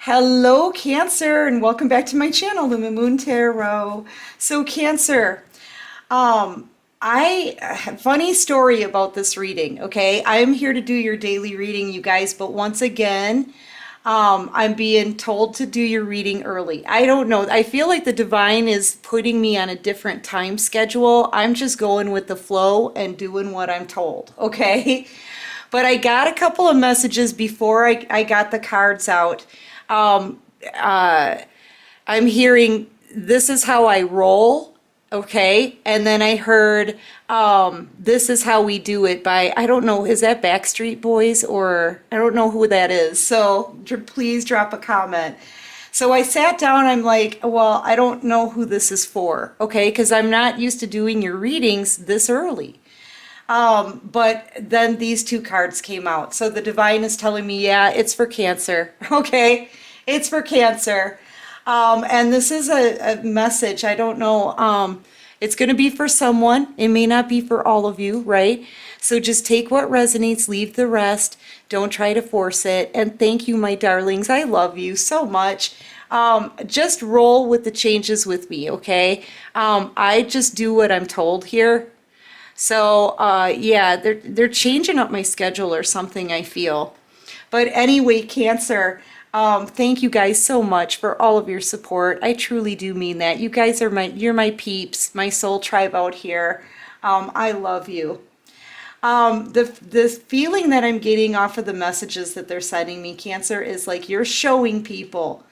Hello, Cancer, and welcome back to my channel, the Moon Tarot. So, Cancer, funny story about this reading, okay? I am here to do your daily reading, you guys, but once again, I'm being told to do your reading early. I don't know. I feel like the divine is putting me on a different time schedule. I'm just going with the flow and doing what I'm told, okay? But I got a couple of messages before I got the cards out. Um, uh, I'm hearing this is how I roll, okay? And then I heard this is how we do it by, I don't know, is that Backstreet Boys or I don't know who that is. So please drop a comment. So I sat down, I'm like, well, I don't know who this is for, okay? Because I'm not used to doing your readings this early. But then these two cards came out. So the divine is telling me, yeah, it's for Cancer. Okay, it's for Cancer. And this is a message. I don't know. It's going to be for someone. It may not be for all of you, right? So just take what resonates, leave the rest. Don't try to force it. And thank you, my darlings. I love you so much. Just roll with the changes with me, okay? I just do what I'm told here. So, yeah, they're changing up my schedule or something, I feel. But anyway, Cancer, thank you guys so much for all of your support. I truly do mean that. You guys are you're my peeps, my soul tribe out here. I love you. The feeling that I'm getting off of the messages that they're sending me, Cancer, is like you're showing people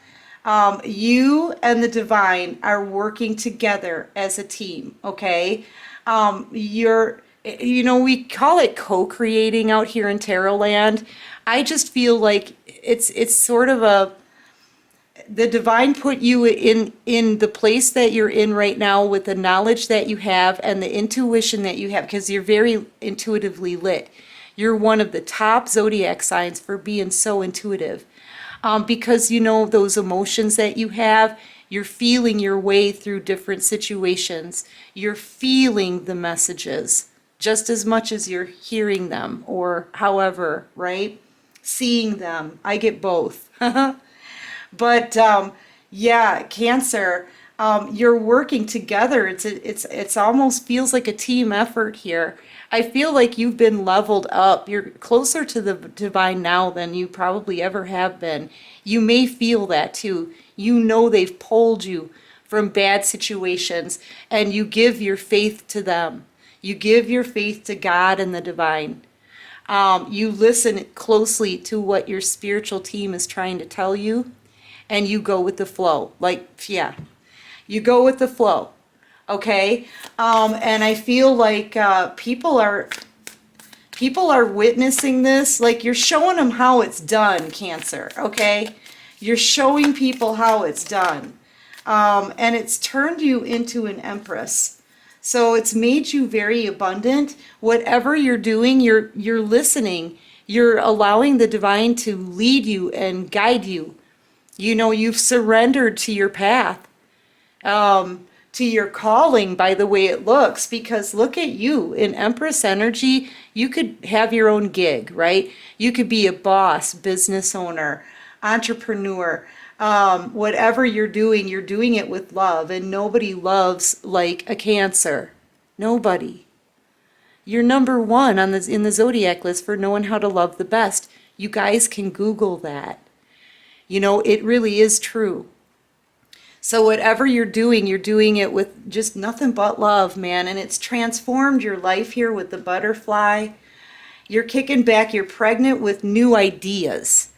you and the divine are working together as a team, okay? We call it co-creating out here in Tarot land. I just feel like it's sort of the divine put you in the place that you're in right now with the knowledge that you have and the intuition that you have, because you're very intuitively lit. You're one of the top zodiac signs for being so intuitive. Because you know those emotions that you have, you're feeling your way through different situations. You're feeling the messages just as much as you're hearing them or however, right? Seeing them. I get both. But yeah, Cancer, you're working together. It's almost feels like a team effort here. I feel like you've been leveled up. You're closer to the divine now than you probably ever have been. You may feel that too. You know they've pulled you from bad situations, and you give your faith to them. You give your faith to God and the divine. You listen closely to what your spiritual team is trying to tell you, and you go with the flow. Like, yeah, you go with the flow. Okay, and I feel like people are witnessing this. Like you're showing them how it's done, Cancer. Okay, you're showing people how it's done, and it's turned you into an empress. So it's made you very abundant. Whatever you're doing, you're listening. You're allowing the divine to lead you and guide you. You know, you've surrendered to your path. To your calling by the way it looks, because look at you in Empress energy. You could have your own gig, right? You could be a boss, business owner, entrepreneur. Whatever you're doing it with love, and nobody loves like a Cancer. Nobody. You're number one on in the zodiac list for knowing how to love the best. You guys can Google that. You know, it really is true. So whatever you're doing it with just nothing but love, man. And it's transformed your life here with the butterfly. You're kicking back. You're pregnant with new ideas.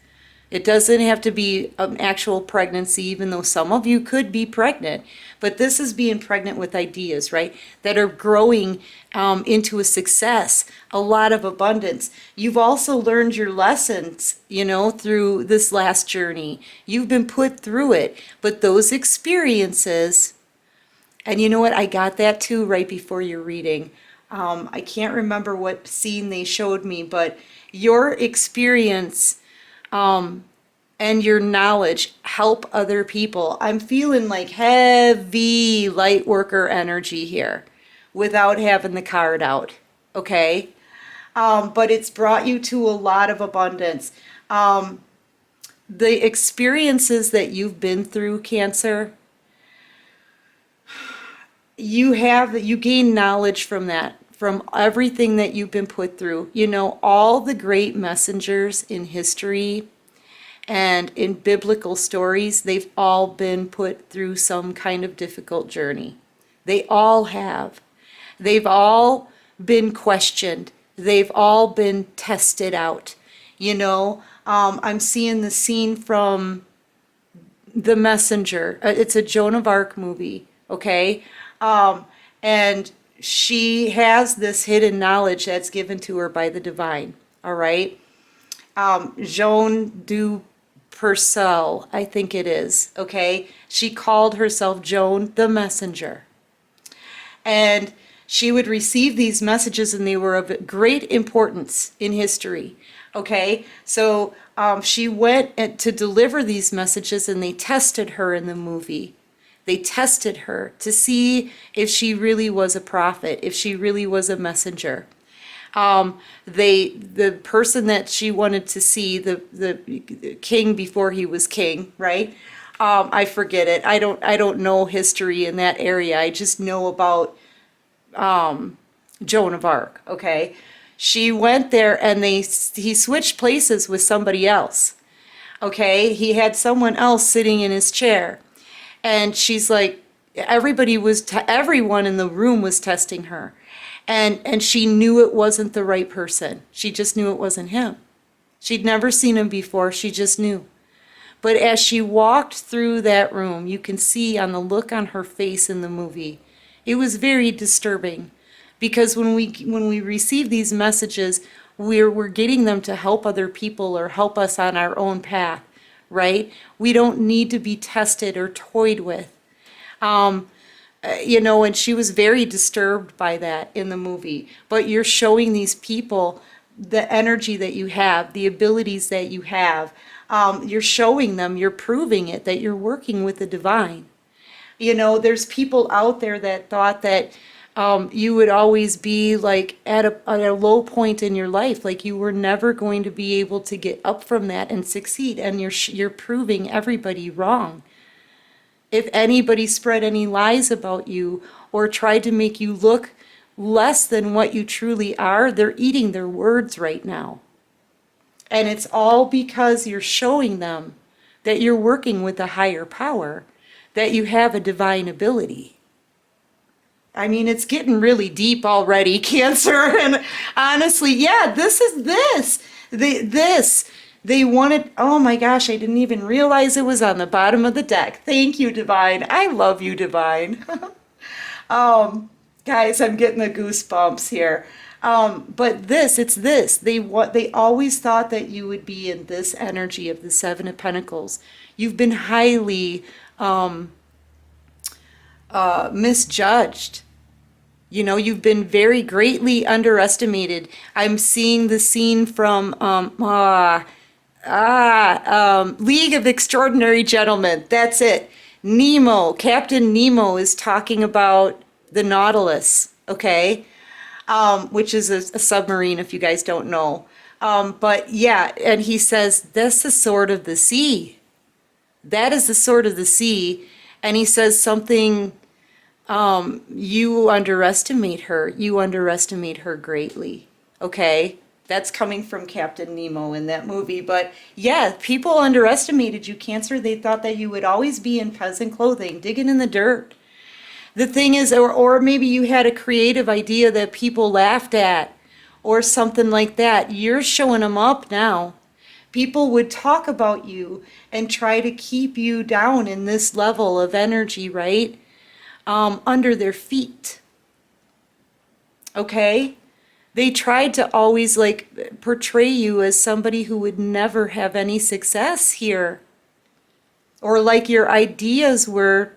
It doesn't have to be an actual pregnancy, even though some of you could be pregnant. But this is being pregnant with ideas, right? That are growing into a success, a lot of abundance. You've also learned your lessons, you know, through this last journey. You've been put through it. But those experiences, and you know what? I got that too right before your reading. I can't remember what scene they showed me, but your experience and your knowledge help other people. I'm feeling like heavy light worker energy here without having the card out, okay? But it's brought you to a lot of abundance. the experiences that you've been through, Cancer, you gain knowledge from that, from everything that you've been put through. You know, all the great messengers in history and in biblical stories, they've all been put through some kind of difficult journey. They all have. They've all been questioned. They've all been tested out. You know, I'm seeing the scene from The Messenger. It's a Joan of Arc movie, okay? And she has this hidden knowledge that's given to her by the divine, all right? Joan du Purcell, I think it is, okay? She called herself Joan the Messenger. And she would receive these messages, and they were of great importance in history, okay? So she went to deliver these messages, and they tested her in the movie. They tested her to see if she really was a prophet, if she really was a messenger. The person that she wanted to see, the king before he was king, right? I forget it. I don't know history in that area. I just know about Joan of Arc. Okay, she went there, and he switched places with somebody else. Okay, he had someone else sitting in his chair, and she's like, everyone in the room was testing her. And she knew it wasn't the right person. She just knew it wasn't him. She'd never seen him before. She just knew. But as she walked through that room, you can see on the look on her face in the movie, it was very disturbing. Because when we receive these messages, we're getting them to help other people or help us on our own path, right? We don't need to be tested or toyed with. You know, and she was very disturbed by that in the movie. But you're showing these people the energy that you have, the abilities that you have. You're showing them, you're proving it, that you're working with the divine. You know, there's people out there that thought that you would always be like at a low point in your life, like you were never going to be able to get up from that and succeed. And you're proving everybody wrong. If anybody spread any lies about you or tried to make you look less than what you truly are, they're eating their words right now. And it's all because you're showing them that you're working with a higher power, that you have a divine ability. I mean, it's getting really deep already, Cancer. And honestly, yeah, this is this. They wanted, oh my gosh, I didn't even realize it was on the bottom of the deck. Thank you, Divine. I love you, Divine. Guys, I'm getting the goosebumps here. But it's this. They always thought that you would be in this energy of the Seven of Pentacles. You've been highly misjudged. You know, you've been very greatly underestimated. I'm seeing the scene from League of Extraordinary Gentlemen. That's it. Nemo, Captain Nemo is talking about the Nautilus, okay? Which is a submarine, if you guys don't know. But yeah, and he says, that's the sword of the sea. That is the sword of the sea. And he says something, you underestimate her. You underestimate her greatly, okay? That's coming from Captain Nemo in that movie. But yeah, people underestimated you, Cancer. They thought that you would always be in peasant clothing, digging in the dirt. The thing is, or maybe you had a creative idea that people laughed at or something like that. You're showing them up now. People would talk about you and try to keep you down in this level of energy, right? Under their feet. Okay? They tried to always like portray you as somebody who would never have any success here. Or like your ideas weren't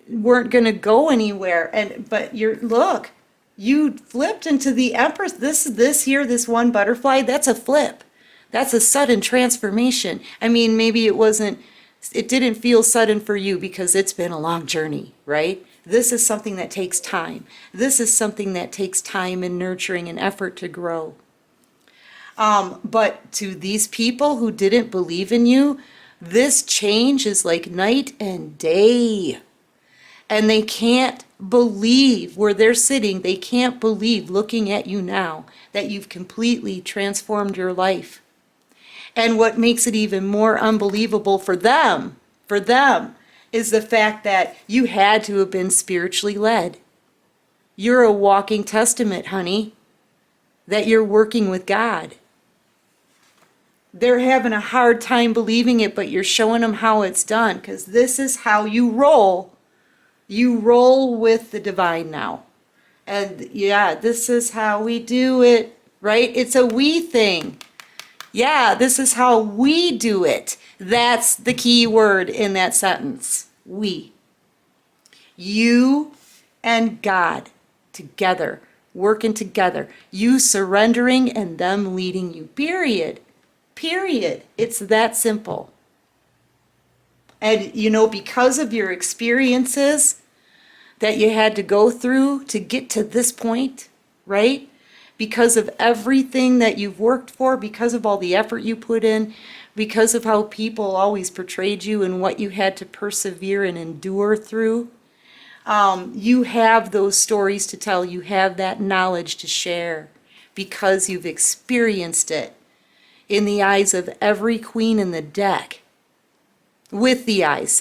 going to go anywhere. But look, you flipped into the empress. This one butterfly, that's a flip. That's a sudden transformation. I mean, maybe it didn't feel sudden for you because it's been a long journey, right? This is something that takes time. This is something that takes time and nurturing and effort to grow. But to these people who didn't believe in you, this change is like night and day. And they can't believe where they're sitting. They can't believe looking at you now that you've completely transformed your life. And what makes it even more unbelievable for them, is the fact that you had to have been spiritually led. You're a walking testament, honey, that you're working with God. They're having a hard time believing it, but you're showing them how it's done, because this is how you roll. You roll with the divine now. And yeah, this is how we do it, right? It's a we thing. Yeah, this is how we do it. That's the key word in that sentence. We. You and God together, working together. You surrendering and them leading you. Period. Period. It's that simple. And you know, because of your experiences that you had to go through to get to this point, right? Because of everything that you've worked for, because of all the effort you put in, because of how people always portrayed you and what you had to persevere and endure through, you have those stories to tell. You have that knowledge to share because you've experienced it in the eyes of every queen in the deck. With the eyes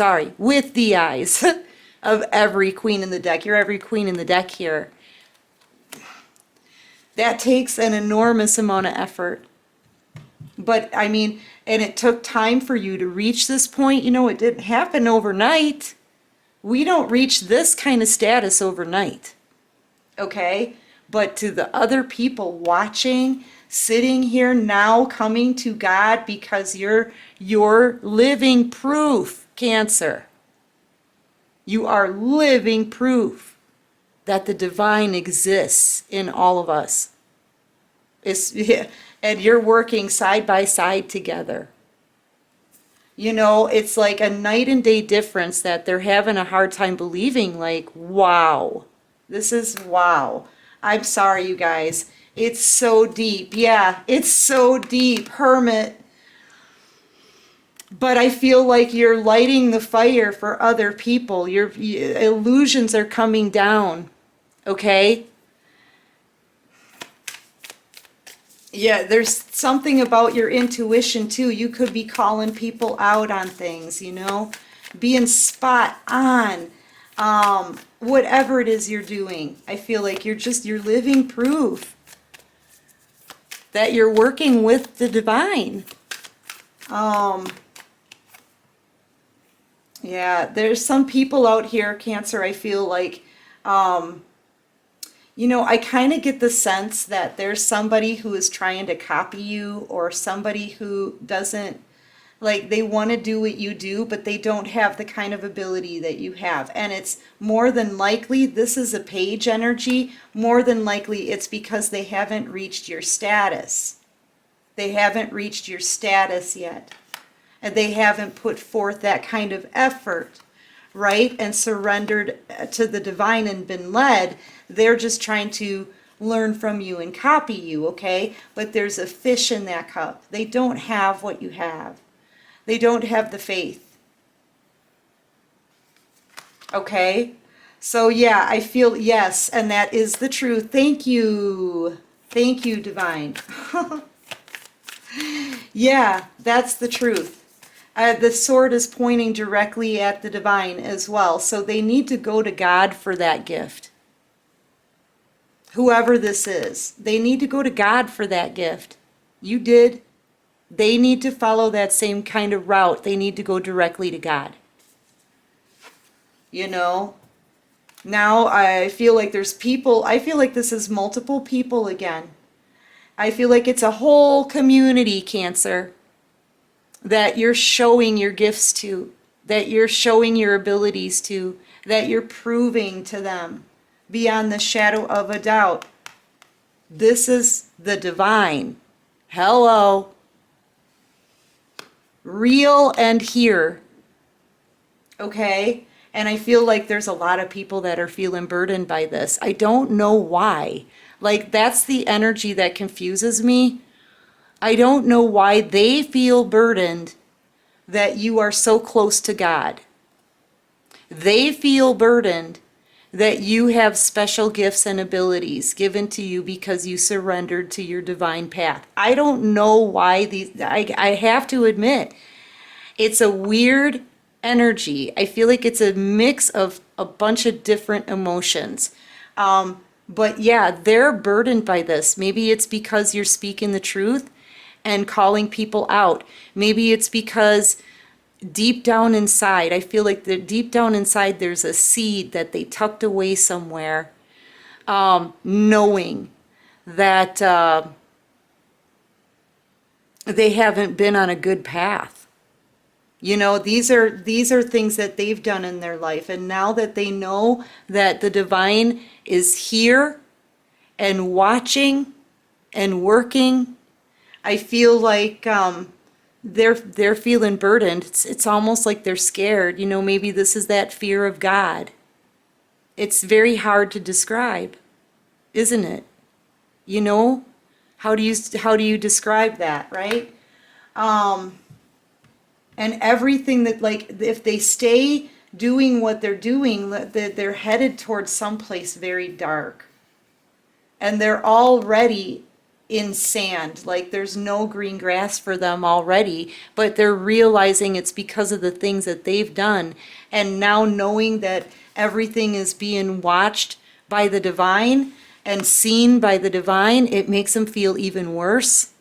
of every queen in the deck. You're every queen in the deck here. That takes an enormous amount of effort. But I mean, and it took time for you to reach this point. You know, it didn't happen overnight. We don't reach this kind of status overnight. Okay? But to the other people watching, sitting here now, coming to God because you're living proof, Cancer. You are living proof that the divine exists in all of us. And you're working side by side together. You know, it's like a night and day difference that they're having a hard time believing, like, wow. This is wow. I'm sorry, you guys. It's so deep. Yeah, it's so deep. Hermit. But I feel like you're lighting the fire for other people. Your illusions are coming down. Okay? Yeah, there's something about your intuition too. You could be calling people out on things, you know? Being spot on. Whatever it is you're doing. I feel like you're living proof that you're working with the divine. Yeah, there's some people out here, Cancer, I feel like, you know, I kind of get the sense that there's somebody who is trying to copy you, or somebody who doesn't, like, they want to do what you do, but they don't have the kind of ability that you have. And it's more than likely, this is a page energy, more than likely it's because they haven't reached your status. They haven't reached your status yet. And they haven't put forth that kind of effort, right? And surrendered to the divine and been led. They're just trying to learn from you and copy you, okay? But there's a fish in that cup. They don't have what you have. They don't have the faith. Okay? So yeah, I feel, yes, and that is the truth. Thank you. Thank you, divine. Yeah, that's the truth. The sword is pointing directly at the divine as well. So they need to go to God for that gift. Whoever this is, they need to go to God for that gift. You did. They need to follow that same kind of route. They need to go directly to God. You know? Now I feel like there's people, I feel like this is multiple people again. I feel like it's a whole community, Cancer, that you're showing your gifts to, that you're showing your abilities to, that you're proving to them beyond the shadow of a doubt. This is the divine. Hello. Real and here. Okay? And I feel like there's a lot of people that are feeling burdened by this. I don't know why. Like, that's the energy that confuses me. I don't know why they feel burdened that you are so close to God. They feel burdened that you have special gifts and abilities given to you because you surrendered to your divine path. I don't know why I have to admit, it's a weird energy. I feel like it's a mix of a bunch of different emotions. But yeah, they're burdened by this. Maybe it's because you're speaking the truth and calling people out. Maybe it's because deep down inside, I feel like deep down inside there's a seed that they tucked away somewhere, knowing that they haven't been on a good path. You know, these are things that they've done in their life, and now that they know that the divine is here and watching and working, I feel like they're feeling burdened. It's almost like they're scared. You know, maybe this is that fear of God. It's very hard to describe, isn't it? You know, how do you describe that, right? And everything that, like, if they stay doing what they're doing, they're headed towards someplace very dark. And they're already in sand, like there's no green grass for them already, but they're realizing it's because of the things that they've done. And now knowing that everything is being watched by the divine and seen by the divine, it makes them feel even worse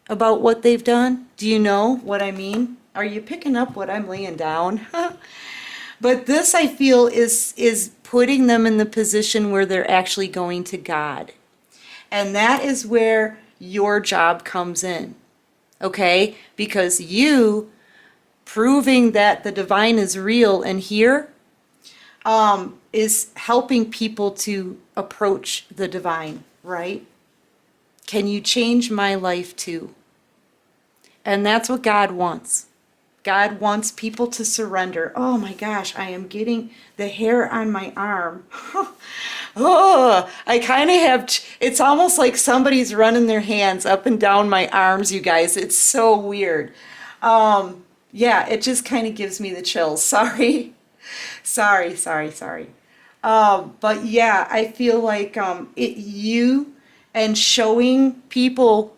about what they've done. Do you know what I mean? Are you picking up what I'm laying down? But this, I feel, is putting them in the position where they're actually going to God. And that is where your job comes in, okay? Because you proving that the divine is real and here is helping people to approach the divine, right? Can you change my life too? And that's what God wants. God wants people to surrender. Oh my gosh, I am getting the hair on my arm. Oh, I kind of have, it's almost like somebody's running their hands up and down my arms, you guys. It's so weird. Yeah, it just kind of gives me the chills. Sorry. Sorry. But yeah, I feel like you and showing people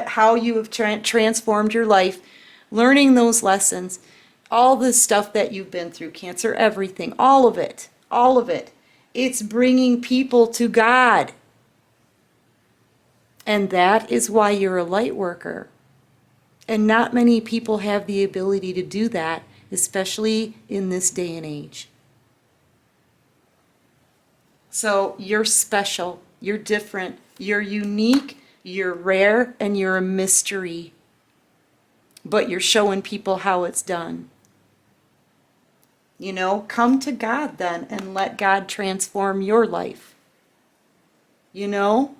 how you have transformed your life, learning those lessons, all the stuff that you've been through, Cancer, everything, all of it. It's bringing people to God. And that is why you're a light worker. And not many people have the ability to do that, especially in this day and age. So you're special, you're different, you're unique, you're rare, and you're a mystery. But you're showing people how it's done. You know, come to God then and let God transform your life. You know,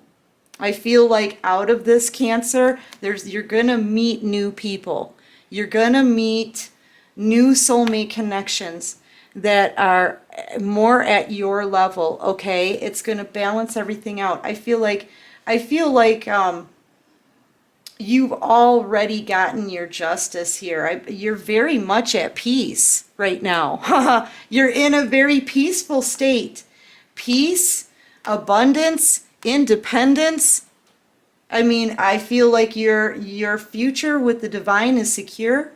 I feel like out of this, Cancer, you're going to meet new people. You're going to meet new soulmate connections that are more at your level, okay? It's going to balance everything out. I feel like you've already gotten your justice here. You're very much at peace right now. You're in a very peaceful state. Peace, abundance, independence. I mean, I feel like your future with the divine is secure.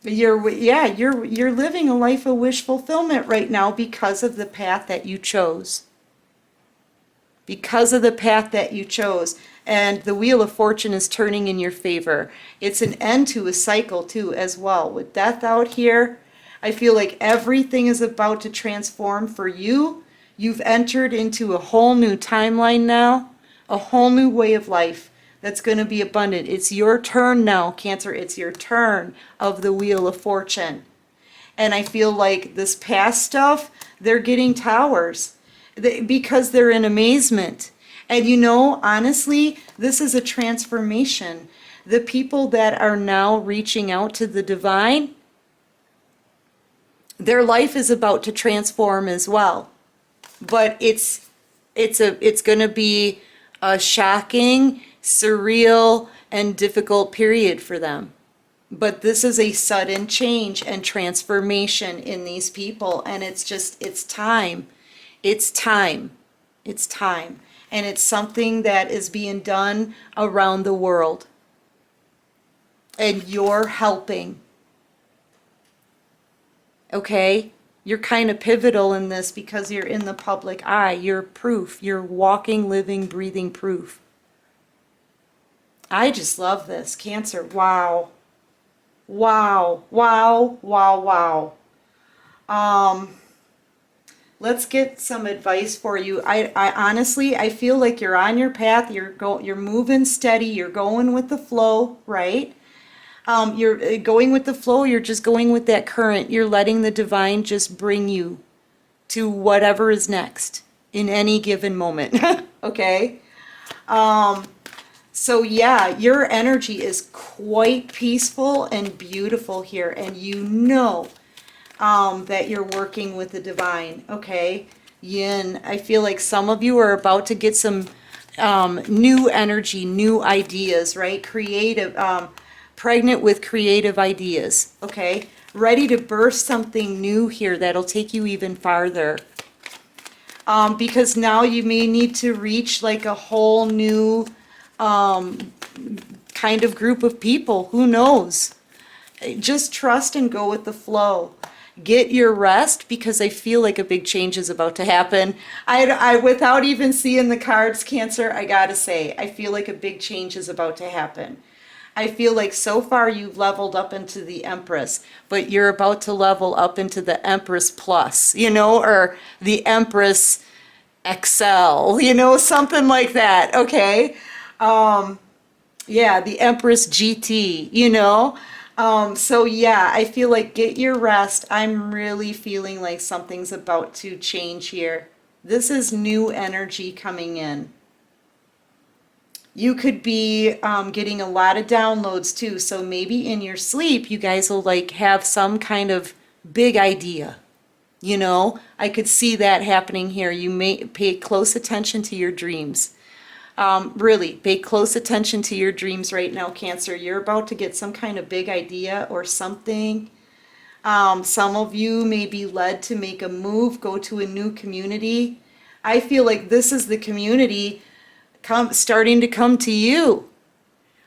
You're living a life of wish fulfillment right now because of the path that you chose. Because of the path that you chose. And the Wheel of Fortune is turning in your favor. It's an end to a cycle too as well. With death out here, I feel like everything is about to transform for you. You've entered into a whole new timeline now, a whole new way of life that's going to be abundant. It's your turn now, Cancer. It's your turn of the Wheel of Fortune. And I feel like this past stuff, they're getting towers because they're in amazement. And you know, honestly, this is a transformation. The people that are now reaching out to the divine, their life is about to transform as well. But it's going to be a shocking, surreal, and difficult period for them. But this is a sudden change and transformation in these people, and it's just, it's time. It's time. It's time. And it's something that is being done around the world. And you're helping. Okay? You're kind of pivotal in this because you're in the public eye. You're proof. You're walking, living, breathing proof. I just love this. Cancer. Wow. Wow. Wow. Wow. Wow. Let's get some advice for you. I honestly, I feel like you're on your path. You're moving steady. You're going with the flow, right? You're going with the flow. You're just going with that current. You're letting the divine just bring you to whatever is next in any given moment. Okay? So yeah, your energy is quite peaceful and beautiful here, and you know that you're working with the divine. Okay? Yin, I feel like some of you are about to get some new energy, new ideas, right? Creative, pregnant with creative ideas, okay? Ready to burst something new here that'll take you even farther. Because now you may need to reach like a whole new kind of group of people. Who knows? Just trust and go with the flow. Get your rest, because I feel like a big change is about to happen. I without even seeing the cards, Cancer, I gotta say, I feel like a big change is about to happen. I feel like so far you've leveled up into the Empress, but you're about to level up into the Empress Plus, you know, or the Empress XL, you know, something like that, okay? Yeah, the Empress GT, you know? So yeah, I feel like get your rest. I'm really feeling like something's about to change here. This is new energy coming in. You could be getting a lot of downloads too. So maybe in your sleep, you guys will like have some kind of big idea. You know, I could see that happening here. You may pay close attention to your dreams. Really, pay close attention to your dreams right now, Cancer. You're about to get some kind of big idea or something. Some of you may be led to make a move, go to a new community. I feel like this is the community starting to come to you.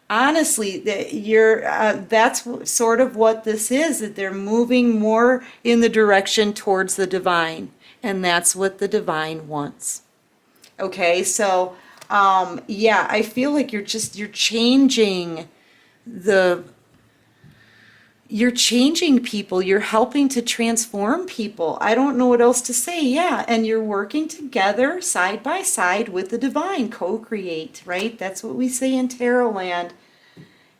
Honestly, that's sort of what this is, that they're moving more in the direction towards the divine, and that's what the divine wants. Okay, so yeah, I feel like you're changing you're changing people. You're helping to transform people. I don't know what else to say. Yeah, and you're working together side by side with the divine, co-create, right? That's what we say in Tarot land.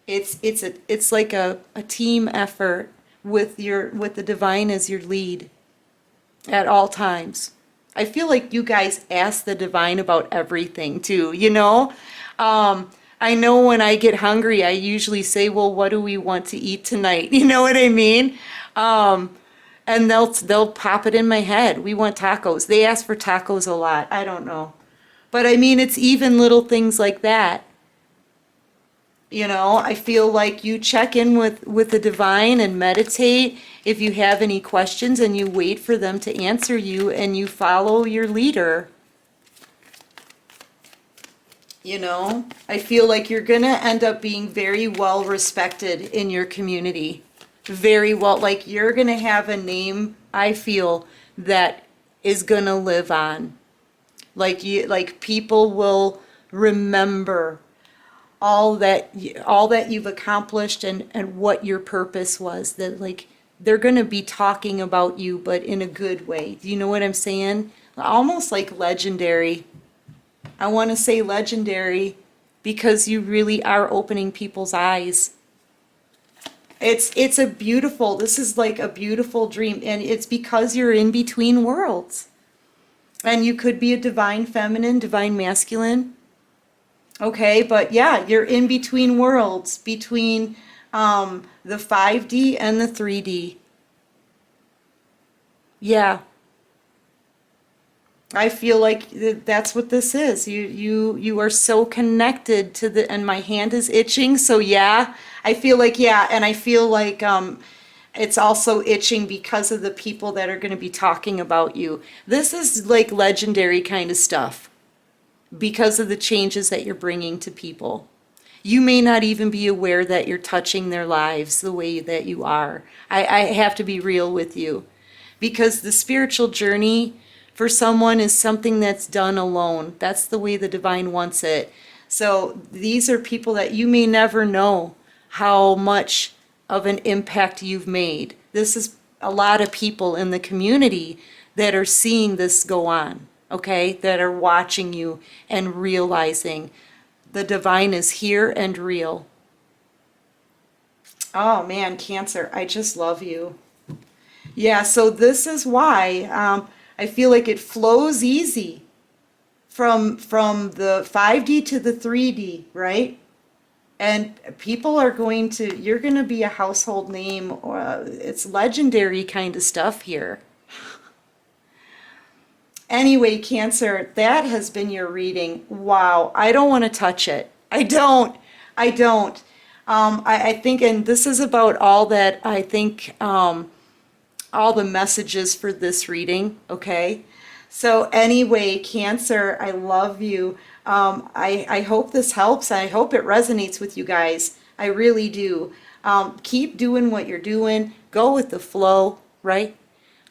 It's like a team effort with the divine as your lead at all times. I feel like you guys ask the divine about everything too, you know? I know when I get hungry, I usually say, well, what do we want to eat tonight? You know what I mean? And they'll pop it in my head. We want tacos. They ask for tacos a lot. I don't know. But I mean, it's even little things like that. You know, I feel like you check in with the divine and meditate if you have any questions, and you wait for them to answer you, and you follow your leader. You know, I feel like you're going to end up being very well respected in your community. Very well, like you're going to have a name, I feel, that is going to live on. Like people will remember all that you've accomplished and what your purpose was, that like they're going to be talking about you, but in a good way. Do you know what I'm saying? Almost like legendary. I want to say legendary because you really are opening people's eyes. It's a beautiful, this is like a beautiful dream, and it's because you're in between worlds. And you could be a divine feminine, divine masculine. Okay, but yeah, you're in between worlds, between the 5D and the 3D. Yeah. I feel like that's what this is. You are so connected to the, and my hand is itching. So yeah, I feel like, yeah, and I feel like it's also itching because of the people that are going to be talking about you. This is like legendary kind of stuff because of the changes that you're bringing to people. You may not even be aware that you're touching their lives the way that you are. I have to be real with you because the spiritual journey for someone is something that's done alone. That's the way the divine wants it. So these are people that you may never know how much of an impact you've made. This is a lot of people in the community that are seeing this go on, okay? That are watching you and realizing the divine is here and real. Oh man, Cancer, I just love you. Yeah, so this is why I feel like it flows easy from the 5D to the 3D, right? And people are going to, you're going to be a household name. It's legendary kind of stuff here. Anyway, Cancer, that has been your reading. Wow, I don't want to touch it. I don't. I don't. I think, and this is about all that I think, all the messages for this reading, okay? So anyway, Cancer, I love you. I hope this helps. I hope it resonates with you guys. I really do. Keep doing what you're doing. Go with the flow, right?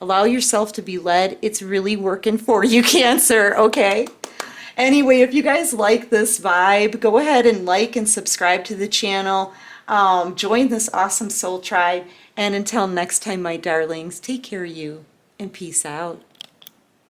Allow yourself to be led. It's really working for you, Cancer, okay? Anyway, if you guys like this vibe, go ahead and like and subscribe to the channel. Join this awesome soul tribe. And until next time, my darlings, take care of you and peace out.